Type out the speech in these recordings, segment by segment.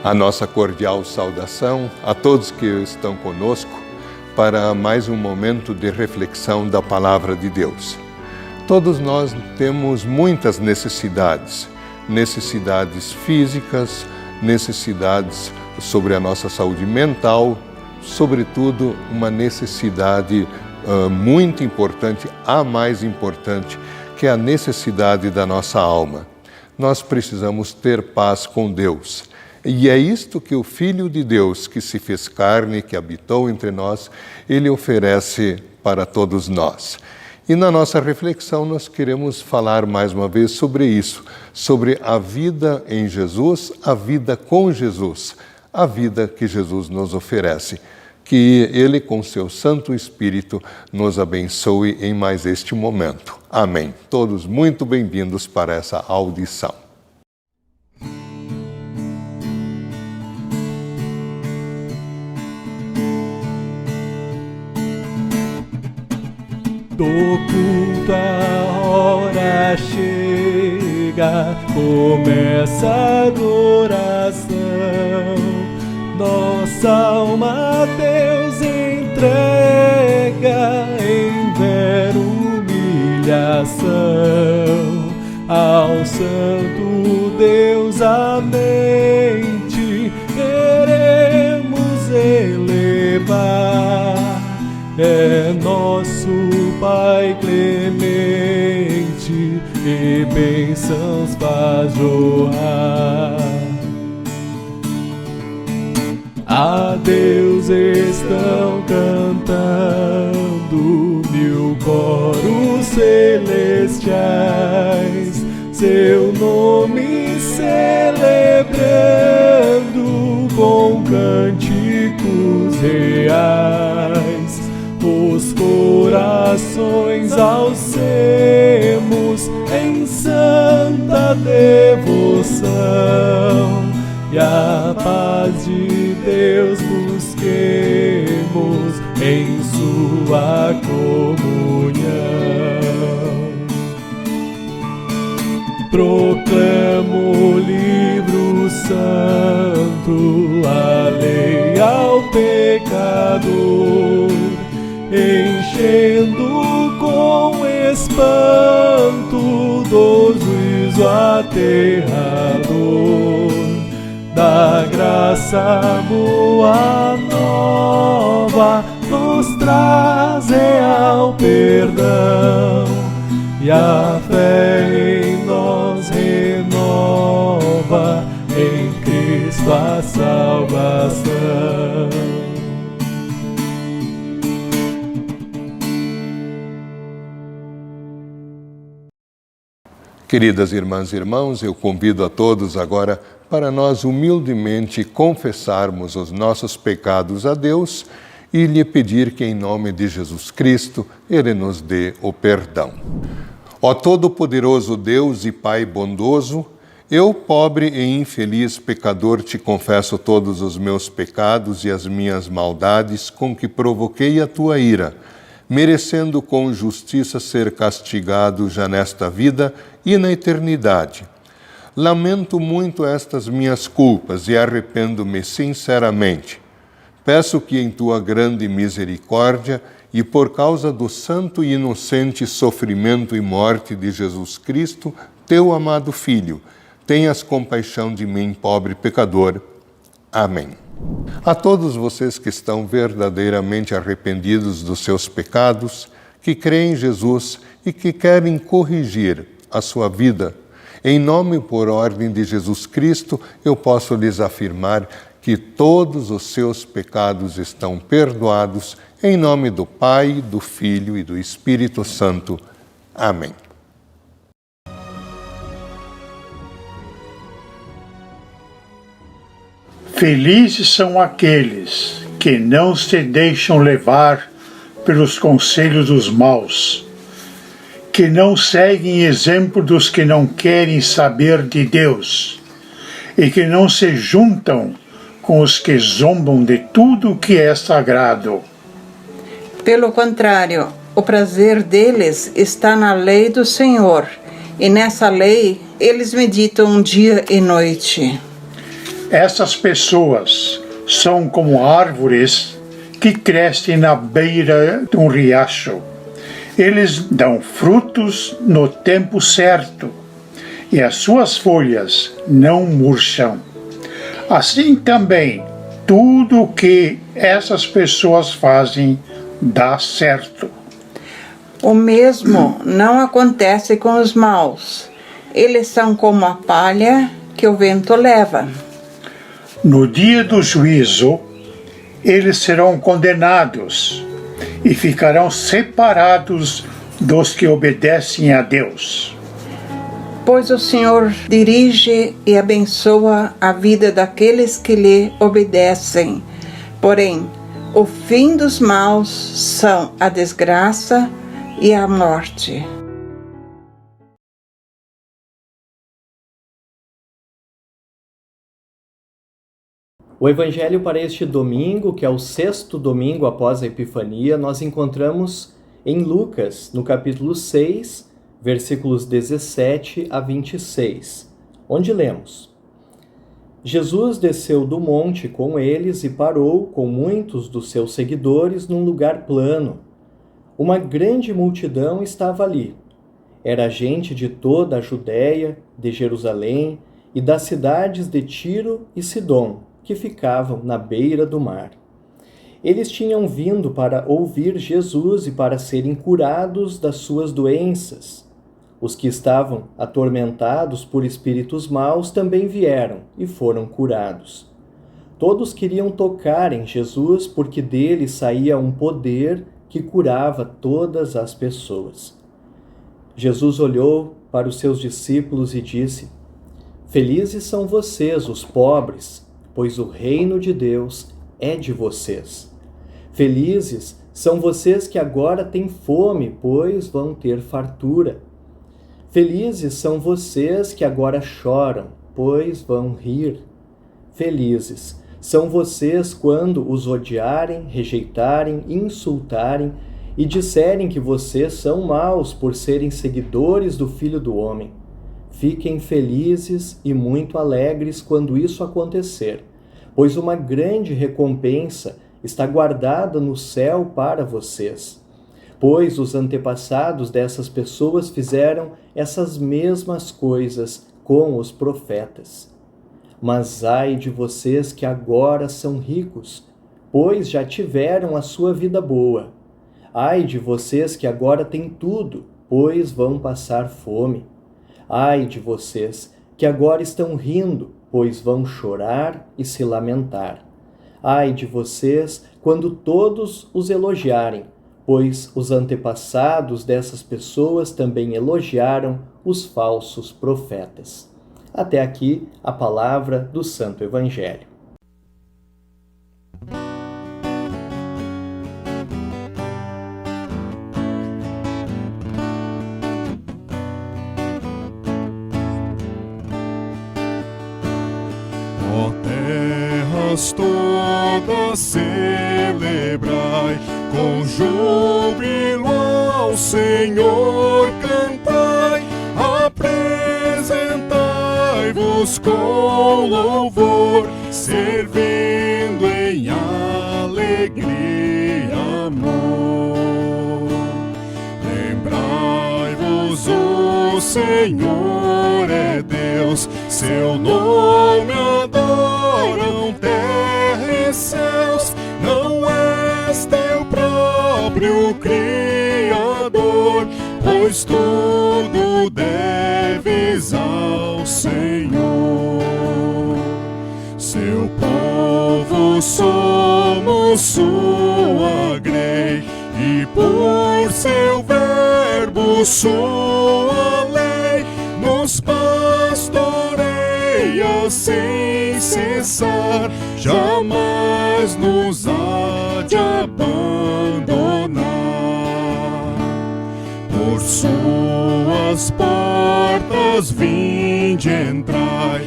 a nossa cordial saudação a todos que estão conosco para mais um momento de reflexão da Palavra de Deus. Todos nós temos muitas necessidades físicas, necessidades sobre a nossa saúde mental, sobretudo uma necessidade muito importante, a mais importante, que é a necessidade da nossa alma. Nós precisamos ter paz com Deus. E é isto que o Filho de Deus, que se fez carne, que habitou entre nós, Ele oferece para todos nós. E na nossa reflexão nós queremos falar mais uma vez sobre isso, sobre a vida em Jesus, a vida com Jesus, a vida que Jesus nos oferece. Que Ele, com seu Santo Espírito, nos abençoe em mais este momento. Amém. Todos muito bem-vindos para essa audição. Do culto a hora chega, começa a adoração. Nossa alma a Deus entrega em vera humilhação. Ao Santo Deus a mente queremos elevar. É nosso Pai clemente e bênçãos faz jorrar. A Deus estão cantando 1000 coros celestiais, seu nome celebrando com cânticos reais. Os corações alcemos em santa devoção e a paz de Deus busquemos em sua comunhão. Proclamo o livro santo, a lei ao pecador, enchendo com espanto do juízo aterrador. Da graça boa nova nos traz real perdão, e a fé em nós renova, em Cristo a salvação. Queridas irmãs e irmãos, eu convido a todos agora para nós humildemente confessarmos os nossos pecados a Deus e lhe pedir que, em nome de Jesus Cristo, Ele nos dê o perdão. Ó Todo-Poderoso Deus e Pai bondoso, eu, pobre e infeliz pecador, te confesso todos os meus pecados e as minhas maldades com que provoquei a tua ira, merecendo com justiça ser castigado já nesta vida e na eternidade. Lamento muito estas minhas culpas e arrependo-me sinceramente. Peço que em tua grande misericórdia e por causa do santo e inocente sofrimento e morte de Jesus Cristo, teu amado Filho, tenhas compaixão de mim, pobre pecador. Amém. A todos vocês que estão verdadeiramente arrependidos dos seus pecados, que creem em Jesus e que querem corrigir a sua vida, em nome e por ordem de Jesus Cristo, eu posso lhes afirmar que todos os seus pecados estão perdoados, em nome do Pai, do Filho e do Espírito Santo. Amém. Felizes são aqueles que não se deixam levar pelos conselhos dos maus, que não seguem exemplo dos que não querem saber de Deus e que não se juntam com os que zombam de tudo o que é sagrado. Pelo contrário, o prazer deles está na lei do Senhor, e nessa lei eles meditam dia e noite. Essas pessoas são como árvores que crescem na beira de um riacho. Eles dão frutos no tempo certo e as suas folhas não murcham. Assim também, tudo o que essas pessoas fazem dá certo. O mesmo não acontece com os maus. Eles são como a palha que o vento leva. No dia do juízo, eles serão condenados e ficarão separados dos que obedecem a Deus. Pois o Senhor dirige e abençoa a vida daqueles que lhe obedecem. Porém, o fim dos maus são a desgraça e a morte. O evangelho para este domingo, que é o sexto domingo após a Epifania, nós encontramos em Lucas, no capítulo 6, versículos 17 a 26, onde lemos: Jesus desceu do monte com eles e parou com muitos dos seus seguidores num lugar plano. Uma grande multidão estava ali. Era gente de toda a Judéia, de Jerusalém e das cidades de Tiro e Sidom, que ficavam na beira do mar. Eles tinham vindo para ouvir Jesus e para serem curados das suas doenças. Os que estavam atormentados por espíritos maus também vieram e foram curados. Todos queriam tocar em Jesus porque dele saía um poder que curava todas as pessoas. Jesus olhou para os seus discípulos e disse: Felizes são vocês, os pobres, pois o reino de Deus é de vocês. Felizes são vocês que agora têm fome, pois vão ter fartura. Felizes são vocês que agora choram, pois vão rir. Felizes são vocês quando os odiarem, rejeitarem, insultarem e disserem que vocês são maus por serem seguidores do Filho do Homem. Fiquem felizes e muito alegres quando isso acontecer, pois uma grande recompensa está guardada no céu para vocês. Pois os antepassados dessas pessoas fizeram essas mesmas coisas com os profetas. Mas ai de vocês que agora são ricos, pois já tiveram a sua vida boa. Ai de vocês que agora têm tudo, pois vão passar fome. Ai de vocês que agora estão rindo, pois vão chorar e se lamentar. Ai de vocês quando todos os elogiarem, pois os antepassados dessas pessoas também elogiaram os falsos profetas. Até aqui a palavra do Santo Evangelho. Ó terras todas celebrai, com júbilo ao Senhor cantai, apresentai-vos com louvor, servindo em alegria e amor. Lembrai-vos, o Senhor é Deus, seu nome adoram terra e céus. Não és teu próprio Criador, pois tudo deves ao Senhor. Seu povo somos, sua grei, e por seu verbo, sua lei, nos pastoreia sem cessar, jamais nos há de abandonar. Por suas portas vinde, entrai,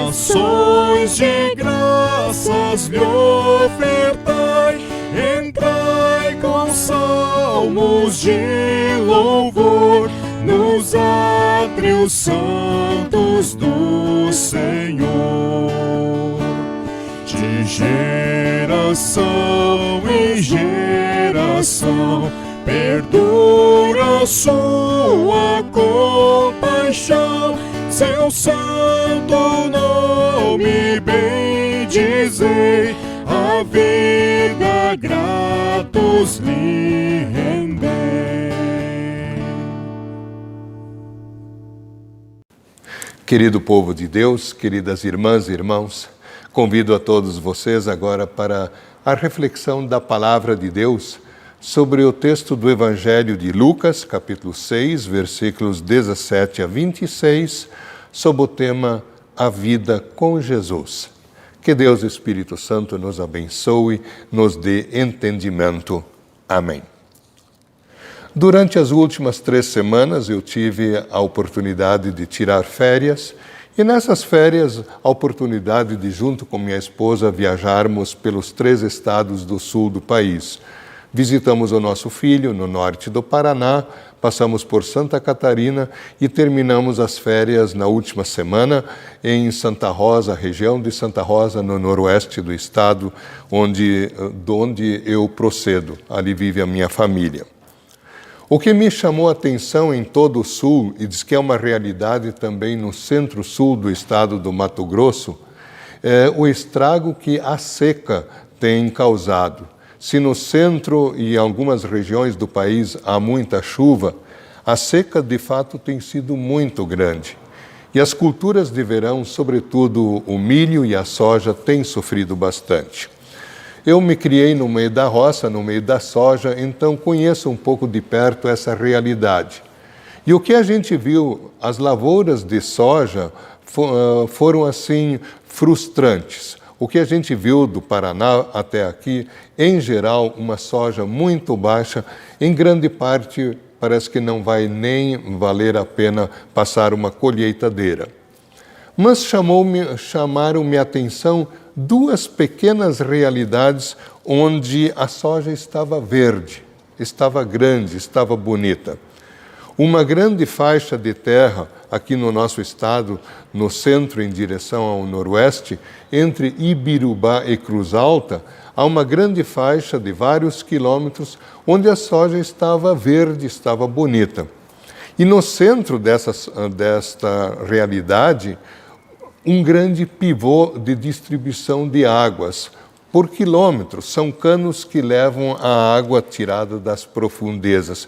ações de graças lhe ofertai, entrai com salmos de louvor nos átrios santos do Senhor. geração em geração perdura sua compaixão. Seu santo nome bendizei, a vida gratos lhe rendei. Querido povo de Deus, queridas irmãs e irmãos, convido a todos vocês agora para a reflexão da Palavra de Deus sobre o texto do Evangelho de Lucas, capítulo 6, versículos 17 a 26, sob o tema A Vida com Jesus. Que Deus Espírito Santo nos abençoe, nos dê entendimento. Amém. Durante as últimas 3 semanas eu tive a oportunidade de tirar férias e nessas férias a oportunidade de, junto com minha esposa, viajarmos pelos 3 estados do sul do país. Visitamos o nosso filho no norte do Paraná, passamos por Santa Catarina e terminamos as férias na última semana em Santa Rosa, região de Santa Rosa, no noroeste do estado, onde eu procedo. Ali vive a minha família. O que me chamou a atenção em todo o sul, e diz que é uma realidade também no centro-sul do estado do Mato Grosso, é o estrago que a seca tem causado. Se no centro e algumas regiões do país há muita chuva, a seca de fato tem sido muito grande. E as culturas de verão, sobretudo o milho e a soja, têm sofrido bastante. Eu me criei no meio da roça, no meio da soja, então conheço um pouco de perto essa realidade. E o que a gente viu, as lavouras de soja foram assim frustrantes. O que a gente viu do Paraná até aqui, em geral, uma soja muito baixa, em grande parte parece que não vai nem valer a pena passar uma colheitadeira. Mas chamaram minha atenção 2 pequenas realidades onde a soja estava verde, estava grande, estava bonita. Uma grande faixa de terra aqui no nosso estado, no centro em direção ao noroeste, entre Ibirubá e Cruz Alta, há uma grande faixa de vários quilômetros onde a soja estava verde, estava bonita. E no centro desta realidade, um grande pivô de distribuição de águas por quilômetros. São canos que levam a água tirada das profundezas.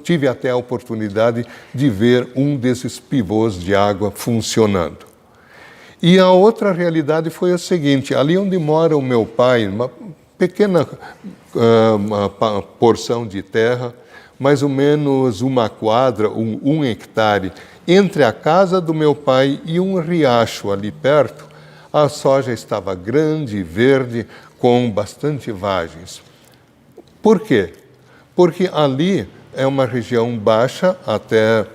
Tive até a oportunidade de ver um desses pivôs de água funcionando. E a outra realidade foi a seguinte: ali onde mora o meu pai, uma pequena uma porção de terra, mais ou menos uma quadra, 1 hectare, entre a casa do meu pai e um riacho ali perto, a soja estava grande, verde, com bastante vagens. Por quê? Porque ali é uma região baixa, até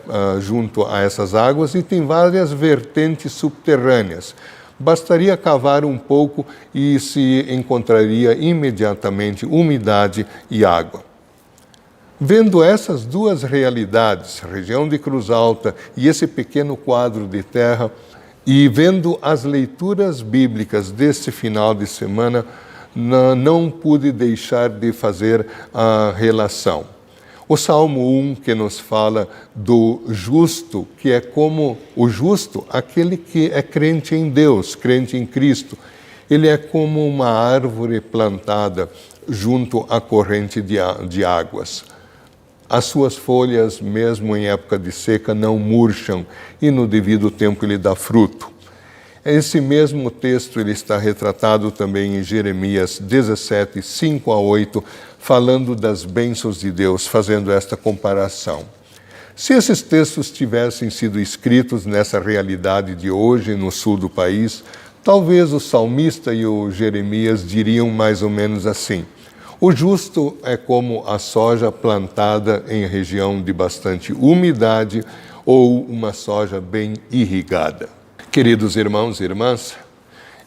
junto a essas águas, e tem várias vertentes subterrâneas. Bastaria cavar um pouco e se encontraria imediatamente umidade e água. Vendo essas 2 realidades, região de Cruz Alta e esse pequeno quadro de terra, e vendo as leituras bíblicas deste final de semana, não pude deixar de fazer a relação. O Salmo 1, que nos fala do justo, que é como o justo, aquele que é crente em Deus, crente em Cristo. Ele é como uma árvore plantada junto à corrente de águas. As suas folhas, mesmo em época de seca, não murcham e no devido tempo ele dá fruto. Esse mesmo texto ele está retratado também em Jeremias 17, 5 a 8, falando das bênçãos de Deus, fazendo esta comparação. Se esses textos tivessem sido escritos nessa realidade de hoje, no sul do país, talvez o salmista e o Jeremias diriam mais ou menos assim: o justo é como a soja plantada em região de bastante umidade ou uma soja bem irrigada. Queridos irmãos e irmãs,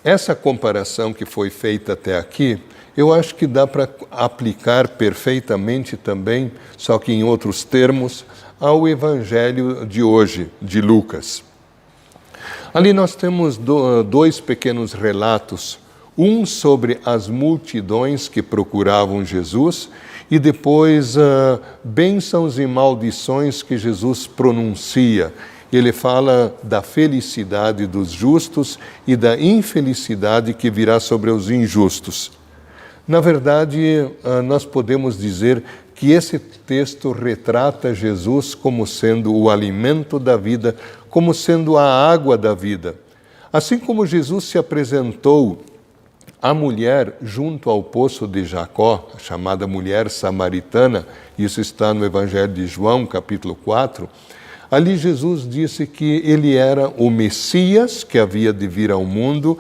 essa comparação que foi feita até aqui, eu acho que dá para aplicar perfeitamente também, só que em outros termos, ao Evangelho de hoje, de Lucas. Ali nós temos 2 pequenos relatos. Um sobre as multidões que procuravam Jesus e depois bênçãos e maldições que Jesus pronuncia. Ele fala da felicidade dos justos e da infelicidade que virá sobre os injustos. Na verdade, nós podemos dizer que esse texto retrata Jesus como sendo o alimento da vida, como sendo a água da vida. Assim como Jesus se apresentou à mulher junto ao poço de Jacó, chamada mulher samaritana, isso está no Evangelho de João, capítulo 4, ali Jesus disse que ele era o Messias que havia de vir ao mundo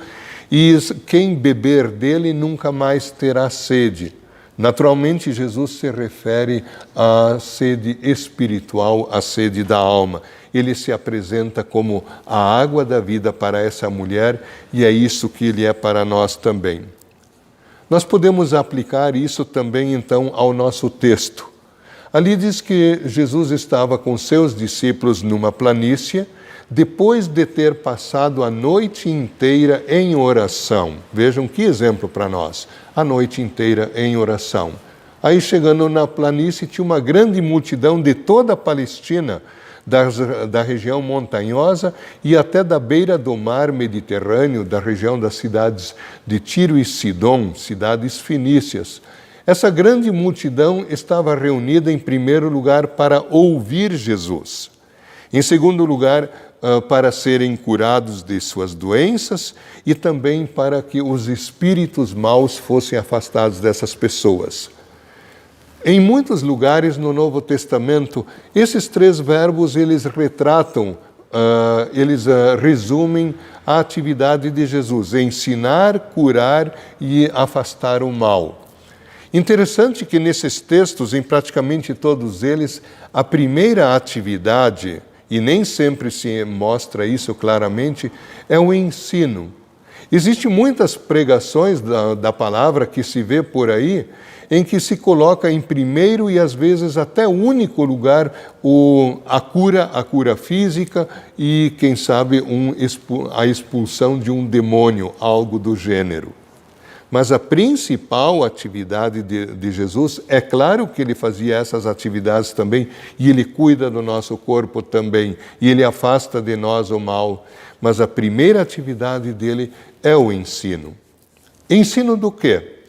e quem beber dele nunca mais terá sede. Naturalmente, Jesus se refere à sede espiritual, à sede da alma. Ele se apresenta como a água da vida para essa mulher e é isso que ele é para nós também. Nós podemos aplicar isso também, então, ao nosso texto. Ali diz que Jesus estava com seus discípulos numa planície, depois de ter passado a noite inteira em oração. Vejam que exemplo para nós, a noite inteira em oração. Aí chegando na planície tinha uma grande multidão de toda a Palestina, da região montanhosa e até da beira do mar Mediterrâneo, da região das cidades de Tiro e Sidom, cidades fenícias. Essa grande multidão estava reunida em primeiro lugar para ouvir Jesus. Em segundo lugar, para serem curados de suas doenças e também para que os espíritos maus fossem afastados dessas pessoas. Em muitos lugares no Novo Testamento, esses três verbos eles retratam, resumem a atividade de Jesus: ensinar, curar e afastar o mal. Interessante que nesses textos, em praticamente todos eles, a primeira atividade, e nem sempre se mostra isso claramente, é o ensino. Existem muitas pregações da palavra que se vê por aí, em que se coloca em primeiro e às vezes até único lugar a cura física e, quem sabe, a expulsão de um demônio, algo do gênero. Mas a principal atividade de Jesus, é claro que ele fazia essas atividades também, e ele cuida do nosso corpo também, e ele afasta de nós o mal, mas a primeira atividade dele é o ensino. Ensino do quê?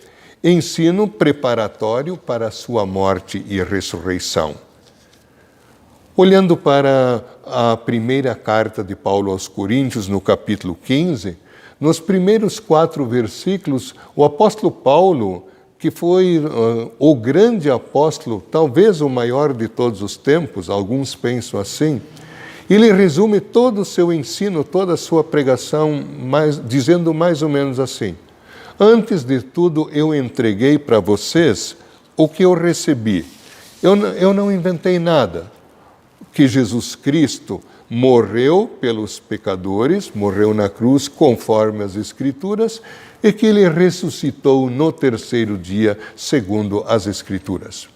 Ensino preparatório para a sua morte e ressurreição. Olhando para a primeira carta de Paulo aos Coríntios, no capítulo 15, nos primeiros 4 versículos, o apóstolo Paulo, que foi o grande apóstolo, talvez o maior de todos os tempos, alguns pensam assim, ele resume todo o seu ensino, toda a sua pregação, dizendo mais ou menos assim: antes de tudo eu entreguei para vocês o que eu recebi. Eu não inventei nada. Que Jesus Cristo morreu pelos pecadores, morreu na cruz conforme as Escrituras, e que ele ressuscitou no terceiro dia, segundo as Escrituras.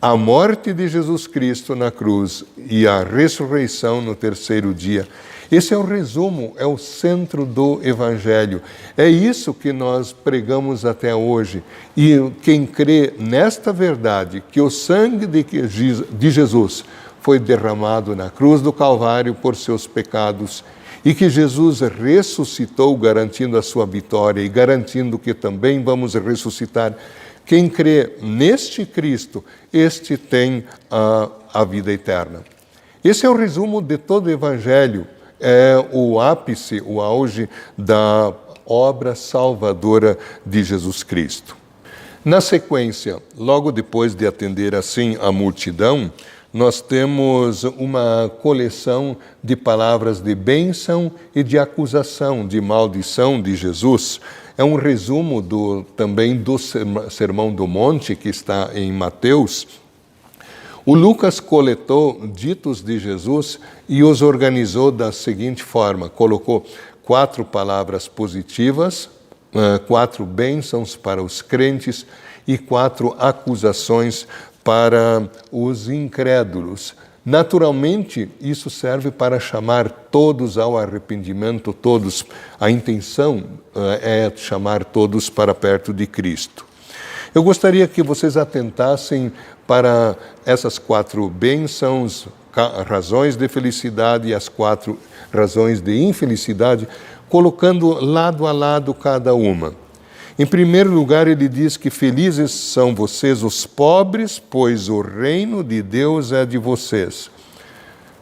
A morte de Jesus Cristo na cruz e a ressurreição no terceiro dia, esse é o resumo, é o centro do Evangelho. É isso que nós pregamos até hoje. E quem crê nesta verdade, que o sangue de Jesus foi derramado na cruz do Calvário por seus pecados e que Jesus ressuscitou, garantindo a sua vitória e garantindo que também vamos ressuscitar. Quem crê neste Cristo, este tem a vida eterna. Esse é o resumo de todo o Evangelho, é o ápice, o auge da obra salvadora de Jesus Cristo. Na sequência, logo depois de atender assim a multidão, nós temos uma coleção de palavras de bênção e de acusação, de maldição de Jesus. É um resumo também do Sermão do Monte, que está em Mateus. O Lucas coletou ditos de Jesus e os organizou da seguinte forma: colocou 4 palavras positivas, 4 bênçãos para os crentes e 4 acusações para os incrédulos. Naturalmente, isso serve para chamar todos ao arrependimento, todos. A intenção é chamar todos para perto de Cristo. Eu gostaria que vocês atentassem para essas 4 bênçãos, razões de felicidade e as 4 razões de infelicidade, colocando lado a lado cada uma. Em primeiro lugar, ele diz que felizes são vocês os pobres, pois o reino de Deus é de vocês.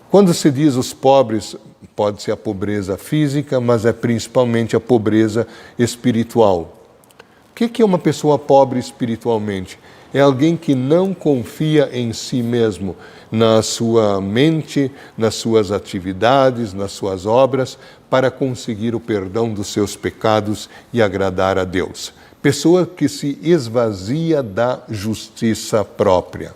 Quando se diz os pobres, pode ser a pobreza física, mas é principalmente a pobreza espiritual. O que é uma pessoa pobre espiritualmente? É alguém que não confia em si mesmo, na sua mente, nas suas atividades, nas suas obras, para conseguir o perdão dos seus pecados e agradar a Deus. Pessoa que se esvazia da justiça própria.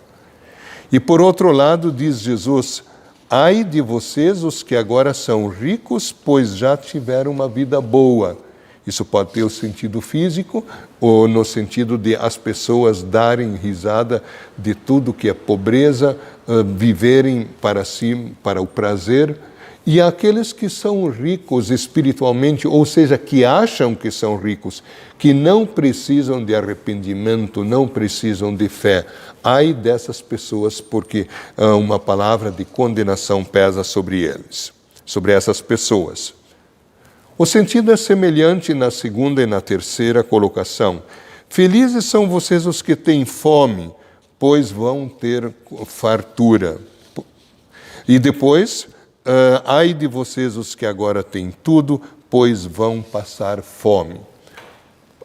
E por outro lado, diz Jesus, ai de vocês os que agora são ricos, pois já tiveram uma vida boa. Isso pode ter o sentido físico ou no sentido de as pessoas darem risada de tudo que é pobreza, viverem para si, para o prazer. E aqueles que são ricos espiritualmente, ou seja, que acham que são ricos, que não precisam de arrependimento, não precisam de fé. Ai dessas pessoas, porque uma palavra de condenação pesa sobre eles, sobre essas pessoas. O sentido é semelhante na segunda e na terceira colocação. Felizes são vocês os que têm fome, pois vão ter fartura. E depois, ai de vocês os que agora têm tudo, pois vão passar fome.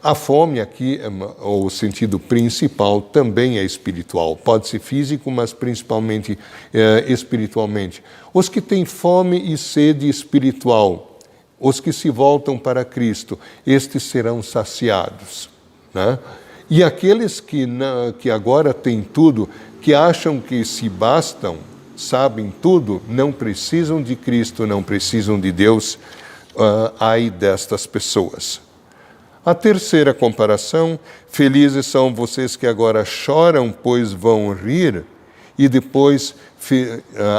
A fome aqui, o sentido principal, também é espiritual. Pode ser físico, mas principalmente espiritualmente. Os que têm fome e sede espiritual, os que se voltam para Cristo, estes serão saciados, né? E aqueles que agora têm tudo, que acham que se bastam, sabem tudo, não precisam de Cristo, não precisam de Deus, ai destas pessoas. A terceira comparação, felizes são vocês que agora choram, pois vão rir, e depois,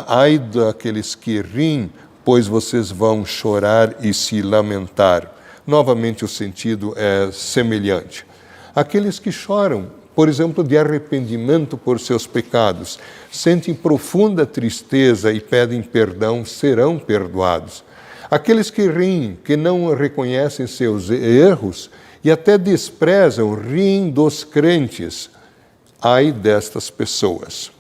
ai daqueles que riem, pois vocês vão chorar e se lamentar. Novamente o sentido é semelhante. Aqueles que choram, por exemplo, de arrependimento por seus pecados, sentem profunda tristeza e pedem perdão, serão perdoados. Aqueles que riem, que não reconhecem seus erros e até desprezam, riem dos crentes. Ai destas pessoas.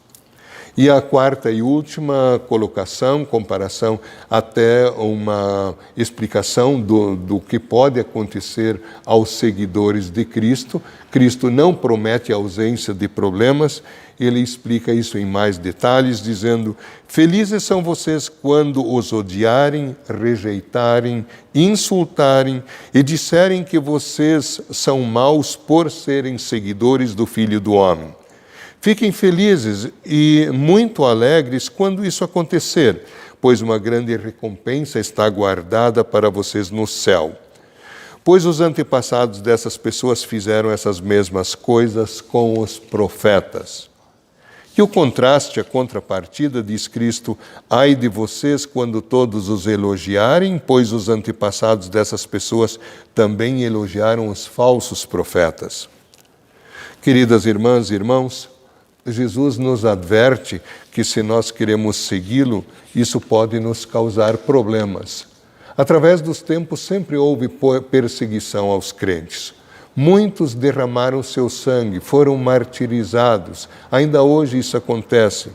E a quarta e última colocação, comparação, até uma explicação do que pode acontecer aos seguidores de Cristo. Cristo não promete a ausência de problemas, ele explica isso em mais detalhes, dizendo, felizes são vocês quando os odiarem, rejeitarem, insultarem e disserem que vocês são maus por serem seguidores do Filho do Homem. Fiquem felizes e muito alegres quando isso acontecer, pois uma grande recompensa está guardada para vocês no céu. Pois os antepassados dessas pessoas fizeram essas mesmas coisas com os profetas. E o contraste, a contrapartida, diz Cristo, ai de vocês quando todos os elogiarem, pois os antepassados dessas pessoas também elogiaram os falsos profetas. Queridas irmãs e irmãos, Jesus nos adverte que se nós queremos segui-lo, isso pode nos causar problemas. Através dos tempos sempre houve perseguição aos crentes. Muitos derramaram seu sangue, foram martirizados. Ainda hoje isso acontece.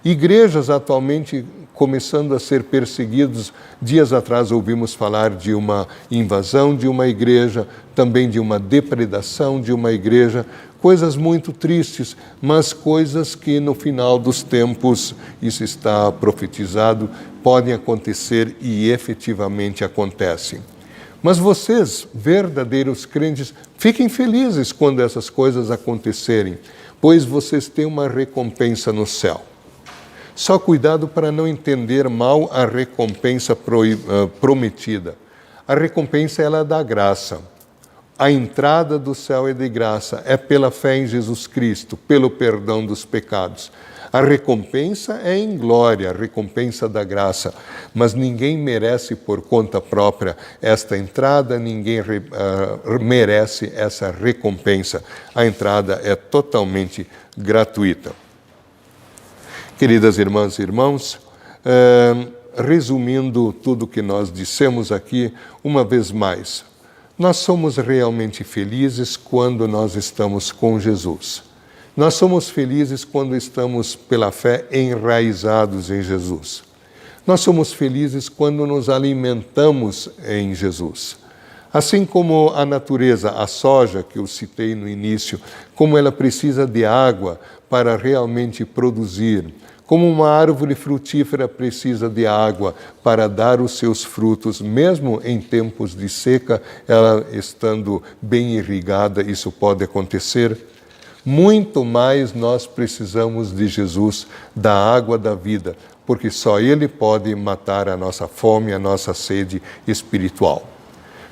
Igrejas atualmente começando a ser perseguidos. Dias atrás ouvimos falar de uma invasão de uma igreja, também de uma depredação de uma igreja. Coisas muito tristes, mas coisas que no final dos tempos, isso está profetizado, podem acontecer e efetivamente acontecem. Mas vocês, verdadeiros crentes, fiquem felizes quando essas coisas acontecerem, pois vocês têm uma recompensa no céu. Só cuidado para não entender mal a recompensa prometida. A recompensa ela é da graça. A entrada do céu é de graça, é pela fé em Jesus Cristo, pelo perdão dos pecados. A recompensa é em glória, a recompensa da graça, mas ninguém merece por conta própria esta entrada, ninguém merece essa recompensa. A entrada é totalmente gratuita. Queridas irmãs e irmãos, resumindo tudo que nós dissemos aqui, uma vez mais, nós somos realmente felizes quando nós estamos com Jesus. Nós somos felizes quando estamos, pela fé, enraizados em Jesus. Nós somos felizes quando nos alimentamos em Jesus. Assim como a natureza, a soja que eu citei no início, como ela precisa de água para realmente produzir, como uma árvore frutífera precisa de água para dar os seus frutos, mesmo em tempos de seca, ela estando bem irrigada, isso pode acontecer. Muito mais nós precisamos de Jesus, da água da vida, porque só Ele pode matar a nossa fome, a nossa sede espiritual.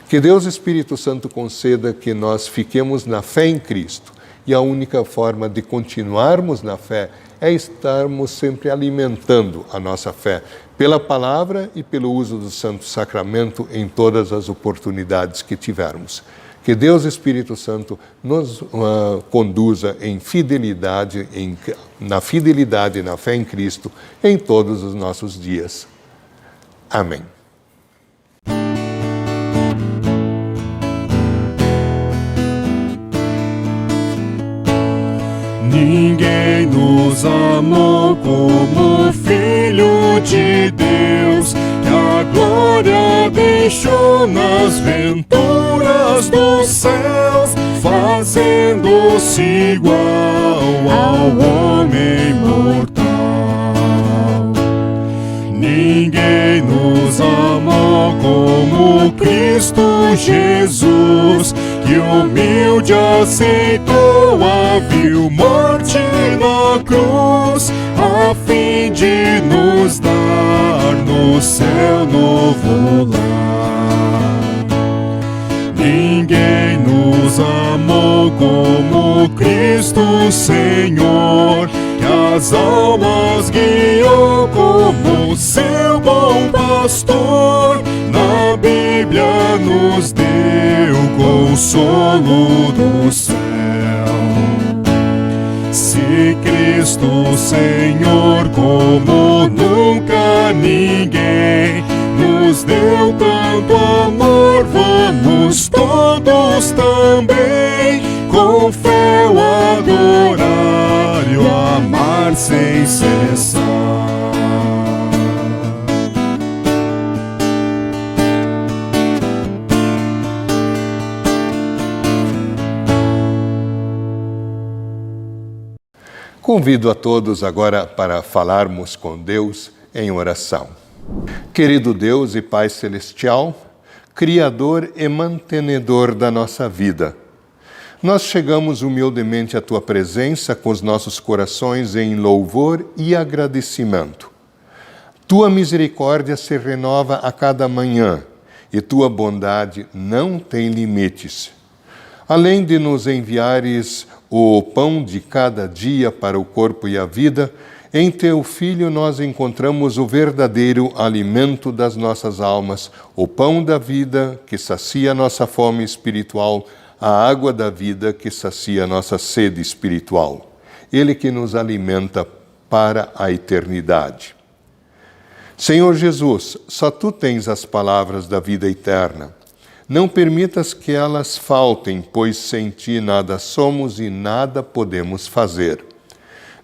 Que Deus Espírito Santo conceda que nós fiquemos na fé em Cristo. E a única forma de continuarmos na fé é estarmos sempre alimentando a nossa fé pela palavra e pelo uso do Santo Sacramento em todas as oportunidades que tivermos. Que Deus Espírito Santo nos conduza em fidelidade, na fidelidade e na fé em Cristo em todos os nossos dias. Amém. Ninguém nos amou como o Filho de Deus, que a glória deixou nas venturas dos céus, fazendo-se igual ao homem mortal. Ninguém nos amou como Cristo Jesus, que humilde aceitou a vil morte na cruz, a fim de nos dar no céu novo lar. Ninguém nos amou como Cristo Senhor, que as almas guiou como seu bom pastor. Na Bíblia nos deu consolo do céu. Se Cristo Senhor, como nunca ninguém, nos deu tanto amor, vamos todos também com fé o adorar e o amar sem cessar. Convido a todos agora para falarmos com Deus em oração. Querido Deus e Pai Celestial, Criador e mantenedor da nossa vida, nós chegamos humildemente à Tua presença com os nossos corações em louvor e agradecimento. Tua misericórdia se renova a cada manhã e Tua bondade não tem limites. Além de nos enviares o pão de cada dia para o corpo e a vida, em Teu Filho nós encontramos o verdadeiro alimento das nossas almas, o pão da vida que sacia nossa fome espiritual, a água da vida que sacia nossa sede espiritual. Ele que nos alimenta para a eternidade. Senhor Jesus, só Tu tens as palavras da vida eterna. Não permitas que elas faltem, pois sem Ti nada somos e nada podemos fazer.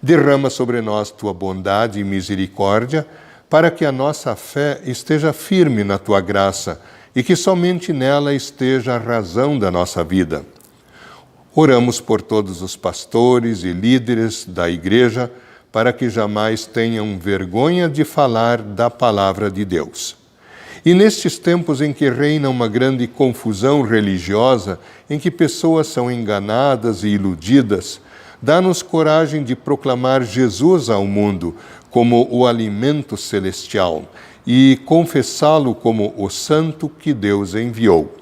Derrama sobre nós Tua bondade e misericórdia, para que a nossa fé esteja firme na Tua graça e que somente nela esteja a razão da nossa vida. Oramos por todos os pastores e líderes da Igreja, para que jamais tenham vergonha de falar da palavra de Deus. E nestes tempos em que reina uma grande confusão religiosa, em que pessoas são enganadas e iludidas, dá-nos coragem de proclamar Jesus ao mundo como o alimento celestial e confessá-lo como o santo que Deus enviou.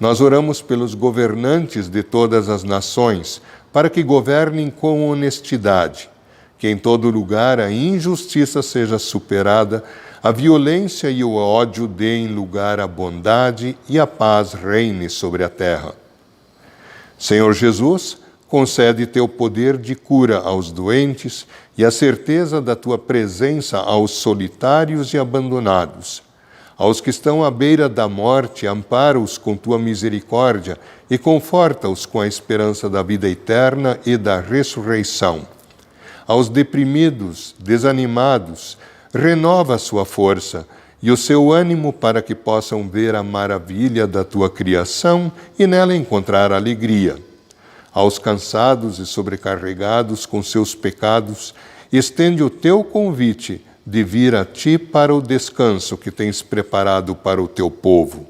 Nós oramos pelos governantes de todas as nações, para que governem com honestidade, que em todo lugar a injustiça seja superada, a violência e o ódio deem lugar à bondade e a paz reine sobre a terra. Senhor Jesus, concede teu poder de cura aos doentes e a certeza da tua presença aos solitários e abandonados. Aos que estão à beira da morte, ampara-os com tua misericórdia e conforta-os com a esperança da vida eterna e da ressurreição. Aos deprimidos, desanimados, renova a sua força e o seu ânimo para que possam ver a maravilha da tua criação e nela encontrar alegria. Aos cansados e sobrecarregados com seus pecados, estende o teu convite de vir a ti para o descanso que tens preparado para o teu povo.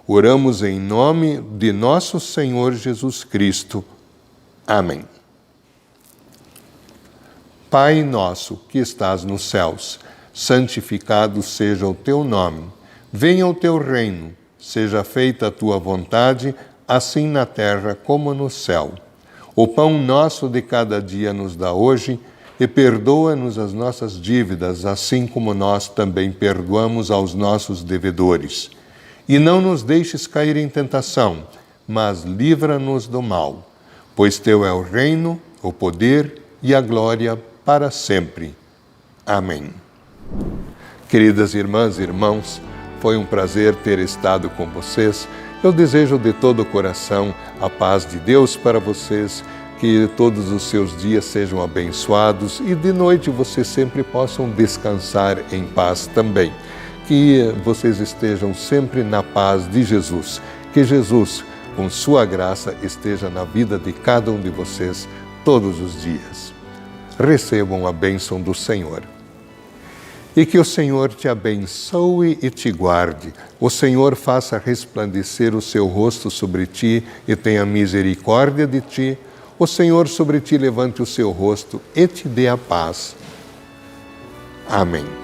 Oramos em nome de nosso Senhor Jesus Cristo. Amém. Pai nosso que estás nos céus, santificado seja o teu nome. Venha o teu reino, seja feita a tua vontade, assim na terra como no céu. O pão nosso de cada dia nos dá hoje, e perdoa-nos as nossas dívidas, assim como nós também perdoamos aos nossos devedores. E não nos deixes cair em tentação, mas livra-nos do mal. Pois teu é o reino, o poder e a glória para sempre. Amém. Queridas irmãs e irmãos, foi um prazer ter estado com vocês. Eu desejo de todo o coração a paz de Deus para vocês, que todos os seus dias sejam abençoados e de noite vocês sempre possam descansar em paz também. Que vocês estejam sempre na paz de Jesus. Que Jesus, com sua graça, esteja na vida de cada um de vocês todos os dias. Recebam a bênção do Senhor. E que o Senhor te abençoe e te guarde. O Senhor faça resplandecer o seu rosto sobre ti e tenha misericórdia de ti. O Senhor sobre ti levante o seu rosto e te dê a paz. Amém.